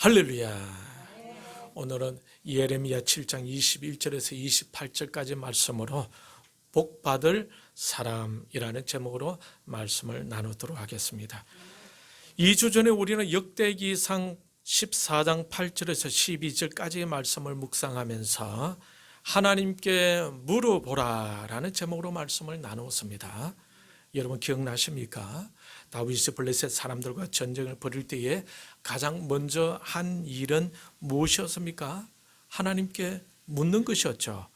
할렐루야. 오늘은 예레미야 7장 21절에서 28절까지 말씀으로 복받을 사람이라는 제목으로 말씀을 나누도록 하겠습니다. 2주 전에 우리는 역대기상 14장 8절에서 12절까지의 말씀을 묵상하면서 하나님께 물어보라라는 제목으로 말씀을 나누었습니다. 여러분 기억나십니까? 다윗이 블레셋 사람들과 전쟁을 벌일 때에 가장 먼저 한 일은 무엇이었습니까? 하나님께 묻는 것이었죠.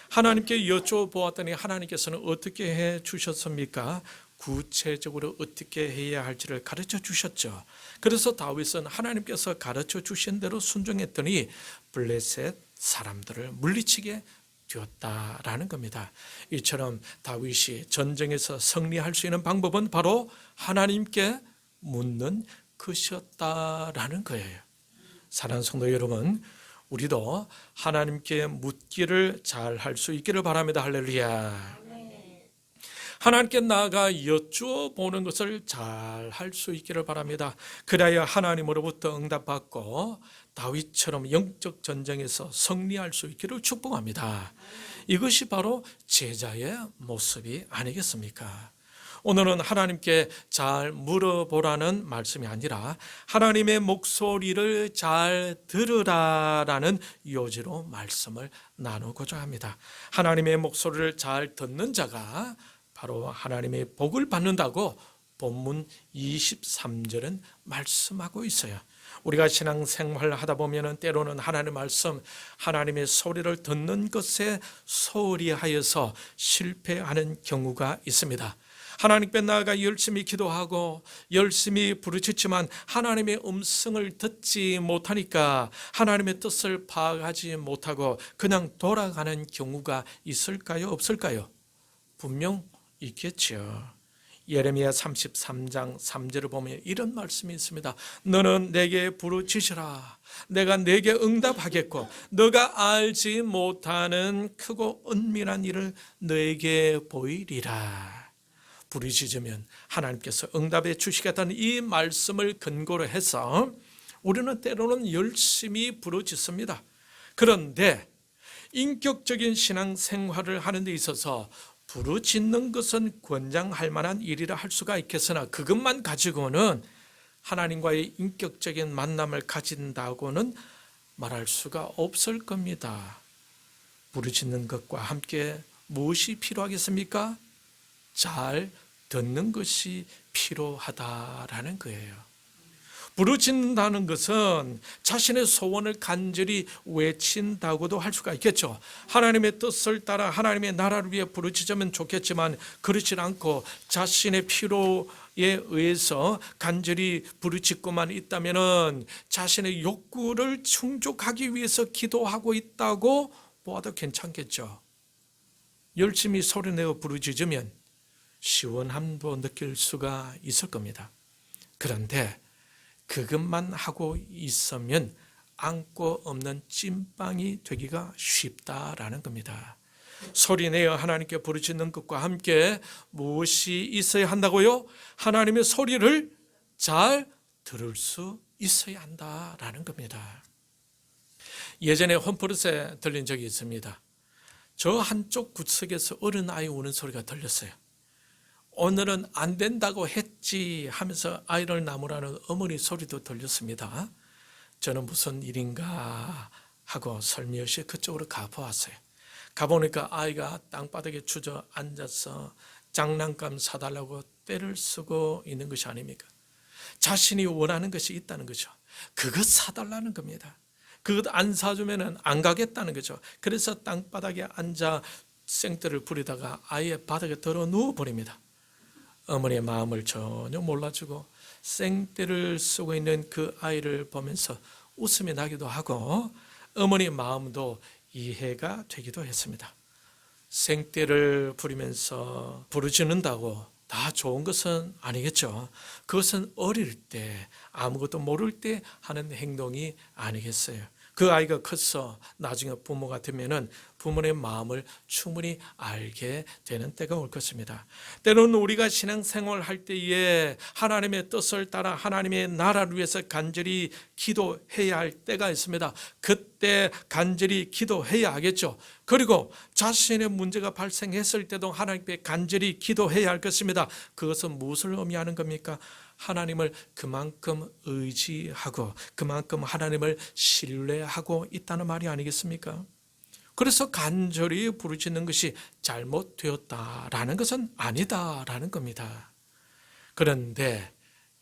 하나님께 여쭤보았더니 하나님께서는 어떻게 해 주셨습니까? 구체적으로 어떻게 해야 할지를 가르쳐 주셨죠. 그래서 다윗은 하나님께서 가르쳐 주신 대로 순종했더니 블레셋 사람들을 물리치게 되었다라는 겁니다. 이처럼 다윗이 전쟁에서 승리할 수 있는 방법은 바로 하나님께 묻는 것이었다라는 거예요. 사랑하는 성도 여러분, 우리도 하나님께 묻기를 잘 할 수 있기를 바랍니다. 할렐루야. 하나님께 나아가 여쭈어보는 것을 잘 할 수 있기를 바랍니다. 그래야 하나님으로부터 응답받고 다윗처럼 영적 전쟁에서 승리할 수 있기를 축복합니다. 이것이 바로 제자의 모습이 아니겠습니까? 오늘은 하나님께 잘 물어보라는 말씀이 아니라 하나님의 목소리를 잘 들으라라는 요지로 말씀을 나누고자 합니다. 하나님의 목소리를 잘 듣는 자가 바로 하나님의 복을 받는다고 본문 23절은 말씀하고 있어요. 우리가 신앙생활을 하다 보면 때로는 하나님의 말씀, 하나님의 소리를 듣는 것에 소홀히 하여서 실패하는 경우가 있습니다. 하나님께 나아가 열심히 기도하고 열심히 부르짖지만 하나님의 음성을 듣지 못하니까 하나님의 뜻을 파악하지 못하고 그냥 돌아가는 경우가 있을까요? 없을까요? 분명 있겠죠. 예레미야 33장 3절을 보면 이런 말씀이 있습니다. 너는 내게 부르짖으라. 내가 내게 응답하겠고 너가 알지 못하는 크고 은밀한 일을 너에게 보이리라. 부르짖으면 하나님께서 응답해 주시겠다는 이 말씀을 근거로 해서 우리는 때로는 열심히 부르짖습니다. 그런데 인격적인 신앙생활을 하는 데 있어서 부르짖는 것은 권장할 만한 일이라 할 수가 있겠으나 그것만 가지고는 하나님과의 인격적인 만남을 가진다고는 말할 수가 없을 겁니다. 부르짖는 것과 함께 무엇이 필요하겠습니까? 잘 듣는 것이 필요하다라는 거예요. 부르짖는다는 것은 자신의 소원을 간절히 외친다고도 할 수가 있겠죠. 하나님의 뜻을 따라 하나님의 나라를 위해 부르짖으면 좋겠지만 그렇지 않고 자신의 필요에 의해서 간절히 부르짖고만 있다면 자신의 욕구를 충족하기 위해서 기도하고 있다고 보아도 괜찮겠죠. 열심히 소리내어 부르짖으면 시원함도 느낄 수가 있을 겁니다. 그런데 그것만 하고 있으면 안고 없는 찐빵이 되기가 쉽다라는 겁니다. 소리내어 하나님께 부르짖는 것과 함께 무엇이 있어야 한다고요? 하나님의 소리를 잘 들을 수 있어야 한다라는 겁니다. 예전에 홈플러스에 들린 적이 있습니다. 저 한쪽 구석에서 어린아이 우는 소리가 들렸어요. 오늘은 안 된다고 했지 하면서 아이를 나무라는 어머니 소리도 들렸습니다. 저는 무슨 일인가 하고 설미없이 그쪽으로 가보았어요. 가보니까 아이가 땅바닥에 주저앉아서 장난감 사달라고 떼를 쓰고 있는 것이 아닙니까? 자신이 원하는 것이 있다는 거죠. 그것 사달라는 겁니다. 그것 안 사주면 안 가겠다는 거죠. 그래서 땅바닥에 앉아 생떼를 부리다가 아이의 바닥에 들어 누워버립니다. 어머니의 마음을 전혀 몰라주고 생떼를 쓰고 있는 그 아이를 보면서 웃음이 나기도 하고 어머니의 마음도 이해가 되기도 했습니다. 생떼를 부리면서 부르짖는다고 다 좋은 것은 아니겠죠. 그것은 어릴 때 아무것도 모를 때 하는 행동이 아니겠어요. 그 아이가 커서 나중에 부모가 되면은 부모의 마음을 충분히 알게 되는 때가 올 것입니다. 때로는 우리가 신앙생활 할 때에 하나님의 뜻을 따라 하나님의 나라를 위해서 간절히 기도해야 할 때가 있습니다. 그때 간절히 기도해야 하겠죠. 그리고 자신의 문제가 발생했을 때도 하나님께 간절히 기도해야 할 것입니다. 그것은 무엇을 의미하는 겁니까? 하나님을 그만큼 의지하고 그만큼 하나님을 신뢰하고 있다는 말이 아니겠습니까? 그래서 간절히 부르짖는 것이 잘못되었다라는 것은 아니다라는 겁니다. 그런데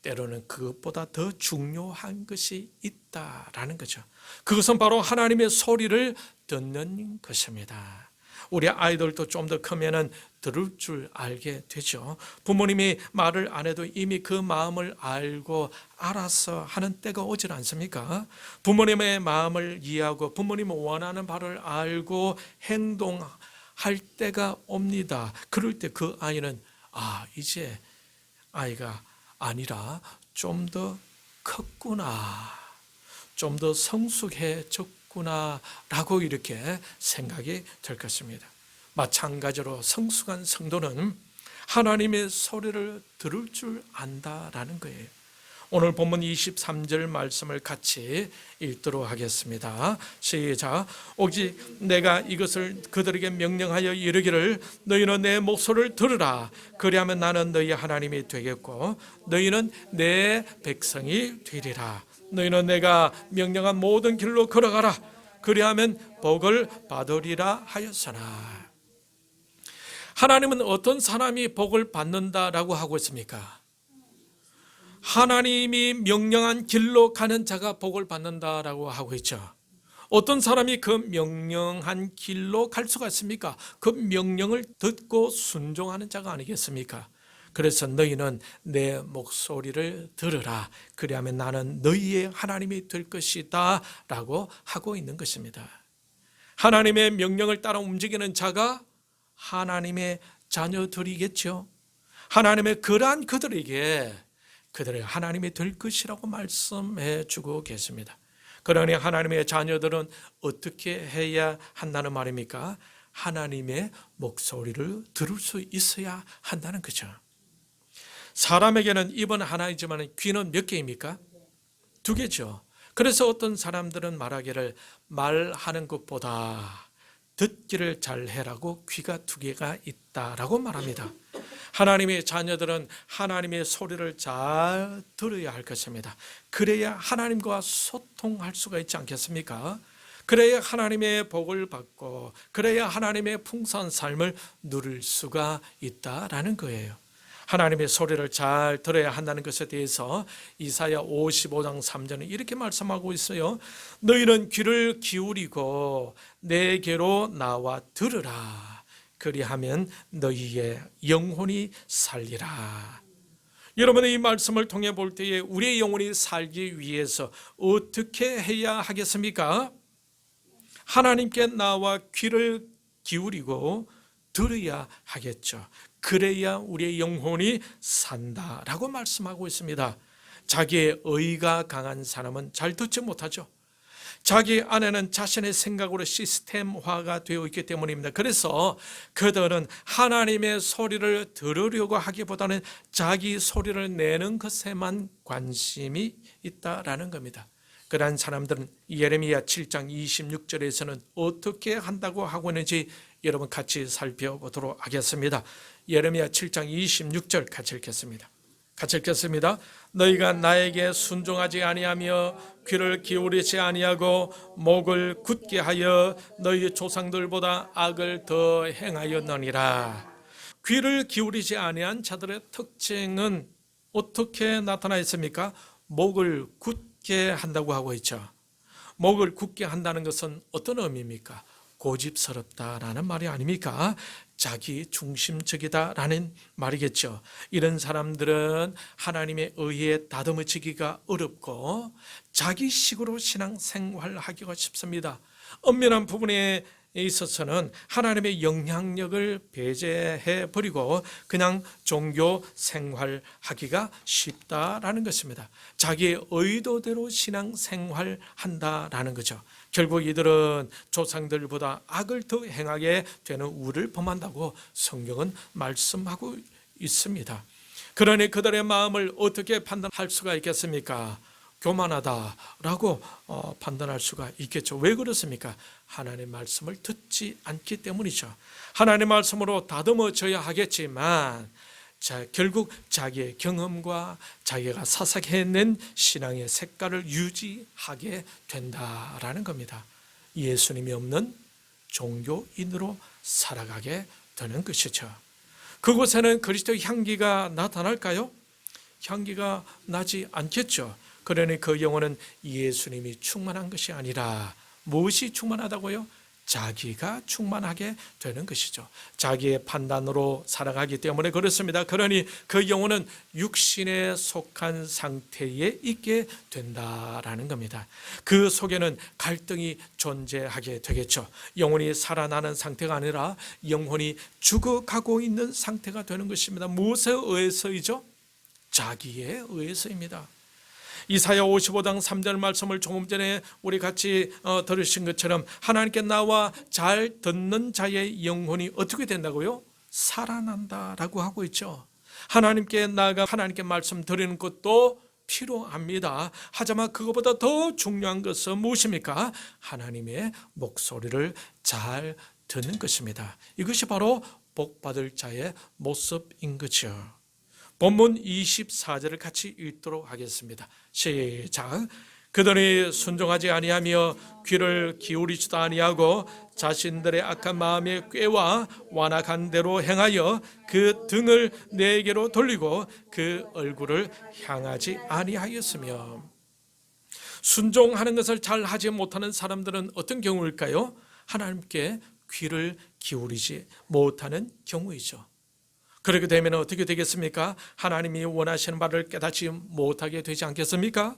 때로는 그것보다 더 중요한 것이 있다라는 거죠. 그것은 바로 하나님의 소리를 듣는 것입니다. 우리 아이들도 좀 더 크면은 들을 줄 알게 되죠. 부모님이 말을 안 해도 이미 그 마음을 알고 알아서 하는 때가 오질 않습니까? 부모님의 마음을 이해하고 부모님 원하는 바를 알고 행동할 때가 옵니다. 그럴 때 그 아이는 이제 아이가 아니라 좀 더 컸구나, 좀 더 성숙해졌구나 라고 이렇게 생각이 될 것입니다. 마찬가지로 성숙한 성도는 하나님의 소리를 들을 줄 안다라는 거예요. 오늘 본문 23절 말씀을 같이 읽도록 하겠습니다. 시작. 오직 내가 이것을 그들에게 명령하여 이르기를 너희는 내 목소리를 들으라. 그리하면 나는 너희 하나님이 되겠고 너희는 내 백성이 되리라. 너희는 내가 명령한 모든 길로 걸어가라. 그리하면 복을 받으리라 하였으나. 하나님은 어떤 사람이 복을 받는다라고 하고 있습니까? 하나님이 명령한 길로 가는 자가 복을 받는다라고 하고 있죠. 어떤 사람이 그 명령한 길로 갈 수가 있습니까? 그 명령을 듣고 순종하는 자가 아니겠습니까? 그래서 너희는 내 목소리를 들으라. 그리하면 나는 너희의 하나님이 될 것이다 라고 하고 있는 것입니다. 하나님의 명령을 따라 움직이는 자가 하나님의 자녀들이겠죠. 하나님의 그러한 그들에게 그들의 하나님이 될 것이라고 말씀해 주고 계십니다. 그러니 하나님의 자녀들은 어떻게 해야 한다는 말입니까? 하나님의 목소리를 들을 수 있어야 한다는 거죠. 사람에게는 입은 하나이지만 귀는 몇 개입니까? 2개죠. 그래서 어떤 사람들은 말하기를 말하는 것보다 듣기를 잘해라고 귀가 2개가 있다라고 말합니다. 하나님의 자녀들은 하나님의 소리를 잘 들어야 할 것입니다. 그래야 하나님과 소통할 수가 있지 않겠습니까? 그래야 하나님의 복을 받고 그래야 하나님의 풍성한 삶을 누릴 수가 있다라는 거예요. 하나님의 소리를 잘 들어야 한다는 것에 대해서 이사야 55장 3절은 이렇게 말씀하고 있어요. 너희는 귀를 기울이고 내게로 나와 들으라. 그리하면 너희의 영혼이 살리라. 여러분, 이 말씀을 통해 볼 때에 우리의 영혼이 살기 위해서 어떻게 해야 하겠습니까? 하나님께 나와 귀를 기울이고 들어야 하겠죠. 그래야 우리의 영혼이 산다라고 말씀하고 있습니다. 자기의 의가 강한 사람은 잘 듣지 못하죠. 자기 안에는 자신의 생각으로 시스템화가 되어 있기 때문입니다. 그래서 그들은 하나님의 소리를 들으려고 하기보다는 자기 소리를 내는 것에만 관심이 있다라는 겁니다. 그러한 사람들은 예레미야 7장 26절에서는 어떻게 한다고 하고 있는지 여러분 같이 살펴보도록 하겠습니다. 예레미야 7장 26절 같이 읽겠습니다. 같이 읽겠습니다. 너희가 나에게 순종하지 아니하며 귀를 기울이지 아니하고 목을 굳게 하여 너희 조상들보다 악을 더 행하였느니라. 귀를 기울이지 아니한 자들의 특징은 어떻게 나타나 있습니까? 목을 굳게 한다고 하고 있죠. 목을 굳게 한다는 것은 어떤 의미입니까? 고집스럽다라는 말이 아닙니까? 자기 중심적이다라는 말이겠죠. 이런 사람들은 하나님의 의에 다듬어지기가 어렵고 자기식으로 신앙생활하기가 쉽습니다. 엄밀한 부분에 있어서는 하나님의 영향력을 배제해 버리고 그냥 종교 생활하기가 쉽다라는 것입니다. 자기의 의도대로 신앙 생활한다라는 거죠. 결국 이들은 조상들보다 악을 더 행하게 되는 우를 범한다고 성경은 말씀하고 있습니다. 그러니 그들의 마음을 어떻게 판단할 수가 있겠습니까? 교만하다라고 판단할 수가 있겠죠. 왜 그렇습니까? 하나님의 말씀을 듣지 않기 때문이죠. 하나님의 말씀으로 다듬어져야 하겠지만 결국 자기의 경험과 자기가 사색해낸 신앙의 색깔을 유지하게 된다라는 겁니다. 예수님이 없는 종교인으로 살아가게 되는 것이죠. 그곳에는 그리스도의 향기가 나타날까요? 향기가 나지 않겠죠. 그러니 그 영혼은 예수님이 충만한 것이 아니라 무엇이 충만하다고요? 자기가 충만하게 되는 것이죠. 자기의 판단으로 살아가기 때문에 그렇습니다. 그러니 그 영혼은 육신에 속한 상태에 있게 된다라는 겁니다. 그 속에는 갈등이 존재하게 되겠죠. 영혼이 살아나는 상태가 아니라 영혼이 죽어가고 있는 상태가 되는 것입니다. 무엇에 의해서이죠? 자기에 의해서입니다. 이사야 55장 3절 말씀을 조금 전에 우리 같이 들으신 것처럼 하나님께 나와 잘 듣는 자의 영혼이 어떻게 된다고요? 살아난다라고 하고 있죠. 하나님께 나아가 하나님께 말씀 드리는 것도 필요합니다. 하지만 그것보다 더 중요한 것은 무엇입니까? 하나님의 목소리를 잘 듣는 것입니다. 이것이 바로 복받을 자의 모습인 거죠. 본문 24절을 같이 읽도록 하겠습니다. 시작. 그들이 순종하지 아니하며 귀를 기울이지도 아니하고 자신들의 악한 마음의 꾀와 완악한 대로 행하여 그 등을 내게로 돌리고 그 얼굴을 향하지 아니하였으며. 순종하는 것을 잘 하지 못하는 사람들은 어떤 경우일까요? 하나님께 귀를 기울이지 못하는 경우이죠. 그렇게 되면 어떻게 되겠습니까? 하나님이 원하시는 바를 깨닫지 못하게 되지 않겠습니까?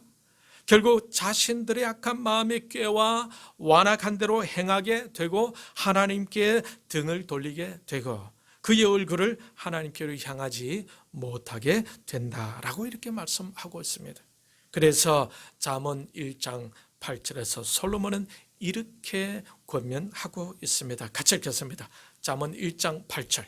결국 자신들의 악한 마음의 꾀와 완악한 대로 행하게 되고 하나님께 등을 돌리게 되고 그의 얼굴을 하나님께로 향하지 못하게 된다라고 이렇게 말씀하고 있습니다. 그래서 잠언 1장 8절에서 솔로몬은 이렇게 권면하고 있습니다. 같이 읽겠습니다. 잠언 1장 8절.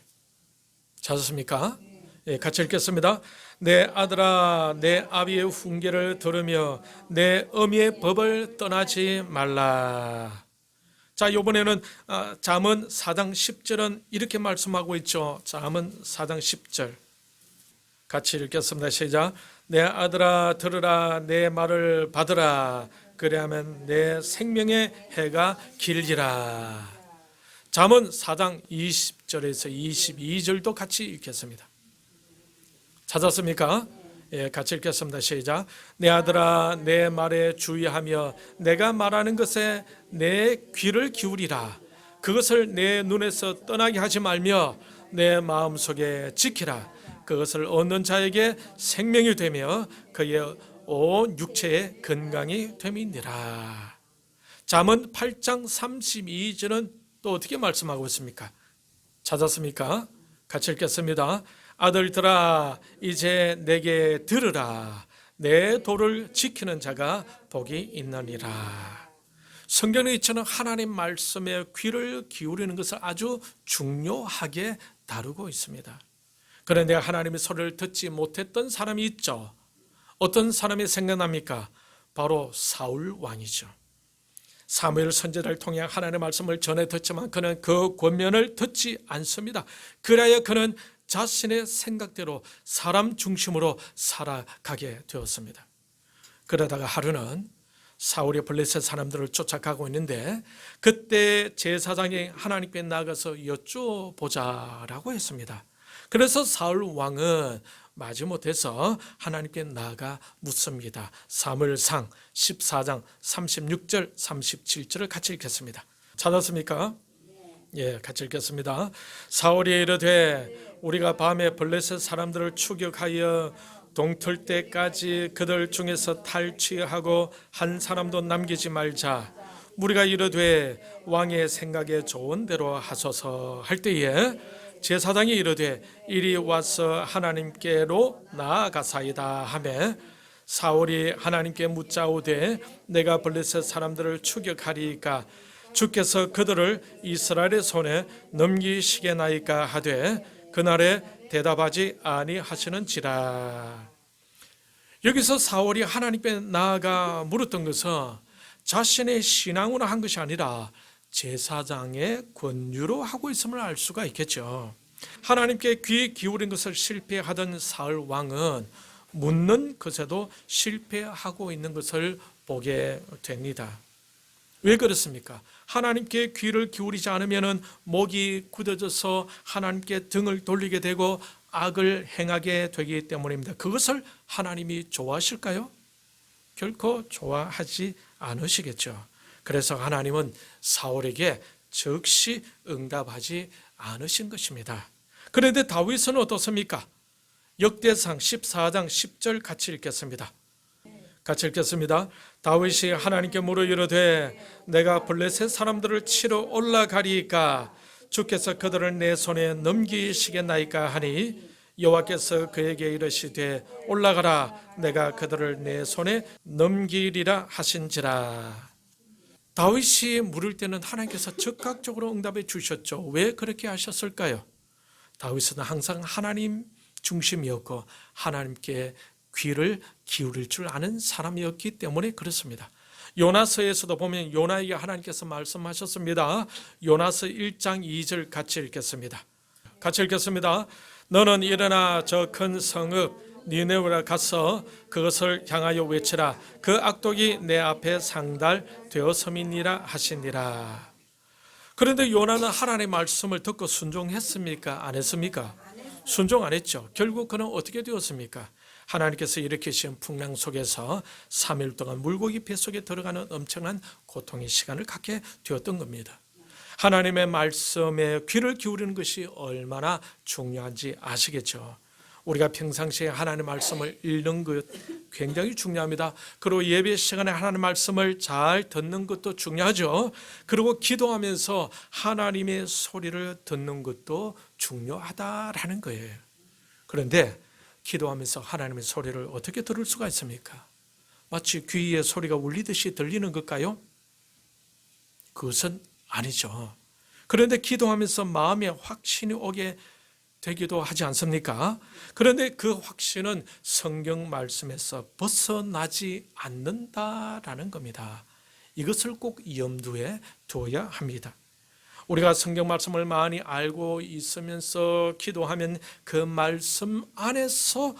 찾았습니까? 예, 같이 읽겠습니다. 내 아들아, 내 아비의 훈계를 들으며 내 어미의 법을 떠나지 말라. 자, 이번에는 잠언 4장 10절은 이렇게 말씀하고 있죠. 잠언 4장 10절 같이 읽겠습니다. 시작. 내 아들아 들으라, 내 말을 받으라. 그리하면 내 생명의 해가 길리라. 잠언 4장 20절에서 22절도 같이 읽겠습니다. 찾았습니까? 예, 같이 읽겠습니다. 시작. 내 아들아, 내 말에 주의하며 내가 말하는 것에 내 귀를 기울이라. 그것을 내 눈에서 떠나게 하지 말며 내 마음속에 지키라. 그것을 얻는 자에게 생명이 되며 그의 온 육체의 건강이 됨이니라. 잠언 8장 32절은 또 어떻게 말씀하고 있습니까? 찾았습니까? 같이 읽겠습니다. 아들들아, 이제 내게 들으라. 내 도를 지키는 자가 복이 있느니라. 성경에 이처럼 하나님 말씀에 귀를 기울이는 것을 아주 중요하게 다루고 있습니다. 그런데 하나님의 소리를 듣지 못했던 사람이 있죠. 어떤 사람이 생각납니까? 바로 사울 왕이죠. 사무엘 선지자를 통해 하나님의 말씀을 전해 듣지만 그는 그 권면을 듣지 않습니다. 그래야 그는 자신의 생각대로 사람 중심으로 살아가게 되었습니다. 그러다가 하루는 사울이 블레셋 사람들을 쫓아가고 있는데 그때 제사장이 하나님께 나가서 여쭤보자라고 했습니다. 그래서 사울 왕은 마지못해서 하나님께 나아가 묻습니다. 사무엘상 14장 36절 37절을 같이 읽겠습니다. 찾았습니까? 예, 같이 읽겠습니다. 사울이 이르되 우리가 밤에 블레셋 사람들을 추격하여 동틀 때까지 그들 중에서 탈취하고 한 사람도 남기지 말자. 무리가 이르되 왕의 생각에 좋은 대로 하소서 할 때에 제사장이 이르되 이리 와서 하나님께로 나아가사이다 하매 사울이 하나님께 묻자오되 내가 블레셋 사람들을 추격하리이까 주께서 그들을 이스라엘의 손에 넘기시겠나이까 하되 그날에 대답하지 아니하시는지라. 여기서 사울이 하나님께 나아가 물었던 것은 자신의 신앙으로 한 것이 아니라 제사장의 권유로 하고 있음을 알 수가 있겠죠. 하나님께 귀 기울인 것을 실패하던 사울 왕은 묻는 것에도 실패하고 있는 것을 보게 됩니다. 왜 그렇습니까? 하나님께 귀를 기울이지 않으면 목이 굳어져서 하나님께 등을 돌리게 되고 악을 행하게 되기 때문입니다. 그것을 하나님이 좋아하실까요? 결코 좋아하지 않으시겠죠. 그래서 하나님은 사울에게 즉시 응답하지 않으신 것입니다. 그런데 다윗은 어떻습니까? 역대상 14장 10절 같이 읽겠습니다. 같이 읽겠습니다. 다윗이 하나님께 물어 이르되 내가 블레셋 사람들을 치러 올라가리이까 주께서 그들을 내 손에 넘기시겠나이까 하니 여호와께서 그에게 이르시되 올라가라 내가 그들을 내 손에 넘기리라 하신지라. 다윗이 물을 때는 하나님께서 즉각적으로 응답해 주셨죠. 왜 그렇게 하셨을까요? 다윗은 항상 하나님 중심이었고 하나님께 귀를 기울일 줄 아는 사람이었기 때문에 그렇습니다. 요나서에서도 보면 요나에게 하나님께서 말씀하셨습니다. 요나서 1장 2절 같이 읽겠습니다. 같이 읽겠습니다. 너는 일어나 저 큰 성읍 니네웨로 가서 그것을 향하여 외치라. 그 악독이 내 앞에 상달되었음이니라 하시니라. 그런데 요나는 하나님의 말씀을 듣고 순종했습니까? 안 했습니까? 순종 안 했죠. 결국 그는 어떻게 되었습니까? 하나님께서 일으키신 풍랑 속에서 3일 동안 물고기 뱃속에 들어가는 엄청난 고통의 시간을 갖게 되었던 겁니다. 하나님의 말씀에 귀를 기울이는 것이 얼마나 중요한지 아시겠죠. 우리가 평상시에 하나님의 말씀을 읽는 것 굉장히 중요합니다. 그리고 예배 시간에 하나님의 말씀을 잘 듣는 것도 중요하죠. 그리고 기도하면서 하나님의 소리를 듣는 것도 중요하다라는 거예요. 그런데 기도하면서 하나님의 소리를 어떻게 들을 수가 있습니까? 마치 귀에 소리가 울리듯이 들리는 것일까요? 그것은 아니죠. 그런데 기도하면서 마음에 확신이 오게 되기도 하지 않습니까? 그런데 그 확신은 성경 말씀에서 벗어나지 않는다라는 겁니다. 이것을 꼭 염두에 두어야 합니다. 우리가 성경 말씀을 많이 알고 있으면서 기도하면 그 말씀 안에서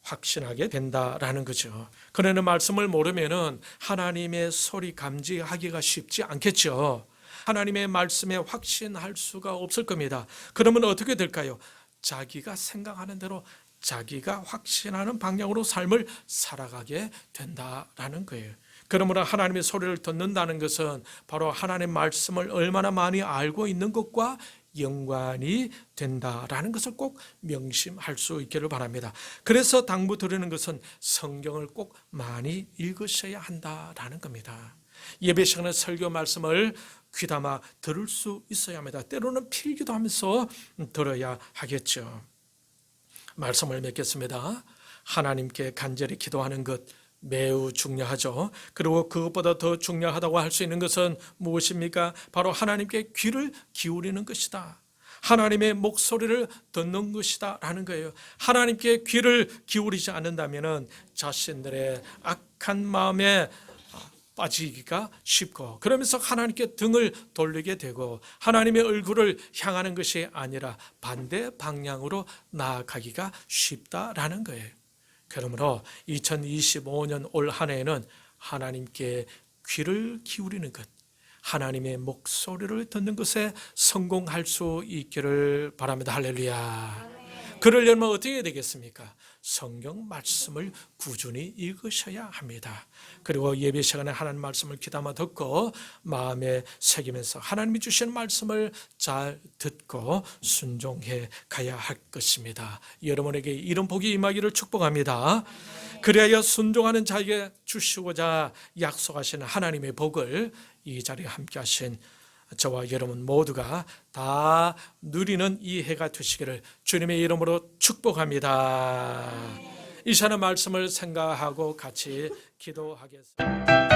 확신하게 된다라는 거죠. 그러나 말씀을 모르면은 하나님의 소리 감지하기가 쉽지 않겠죠. 하나님의 말씀에 확신할 수가 없을 겁니다. 그러면 어떻게 될까요? 자기가 생각하는 대로 자기가 확신하는 방향으로 삶을 살아가게 된다라는 거예요. 그러므로 하나님의 소리를 듣는다는 것은 바로 하나님의 말씀을 얼마나 많이 알고 있는 것과 연관이 된다라는 것을 꼭 명심할 수 있기를 바랍니다. 그래서 당부드리는 것은 성경을 꼭 많이 읽으셔야 한다라는 겁니다. 예배 시간에 설교 말씀을 귀담아 들을 수 있어야 합니다. 때로는 필기도 하면서 들어야 하겠죠. 말씀을 맺겠습니다. 하나님께 간절히 기도하는 것 매우 중요하죠. 그리고 그것보다 더 중요하다고 할 수 있는 것은 무엇입니까? 바로 하나님께 귀를 기울이는 것이다. 하나님의 목소리를 듣는 것이다 라는 거예요. 하나님께 귀를 기울이지 않는다면 자신들의 악한 마음에 빠지기가 쉽고, 그러면서 하나님께 등을 돌리게 되고 하나님의 얼굴을 향하는 것이 아니라 반대 방향으로 나아가기가 쉽다라는 거예요. 그러므로 2025년 올 한 해에는 하나님께 귀를 기울이는 것, 하나님의 목소리를 듣는 것에 성공할 수 있기를 바랍니다. 할렐루야. 그러려면 어떻게 해야 되겠습니까? 성경 말씀을 꾸준히 읽으셔야 합니다. 그리고 예배 시간에 하나님 말씀을 귀담아 듣고 마음에 새기면서 하나님이 주시는 말씀을 잘 듣고 순종해 가야 할 것입니다. 여러분에게 이런 복이 임하기를 축복합니다. 그리하여 순종하는 자에게 주시고자 약속하시는 하나님의 복을 이 자리에 함께 하신 저와 여러분 모두가 다 누리는 이 해가 되시기를 주님의 이름으로 축복합니다. 이 시간의 말씀을 생각하고 같이 기도하겠습니다.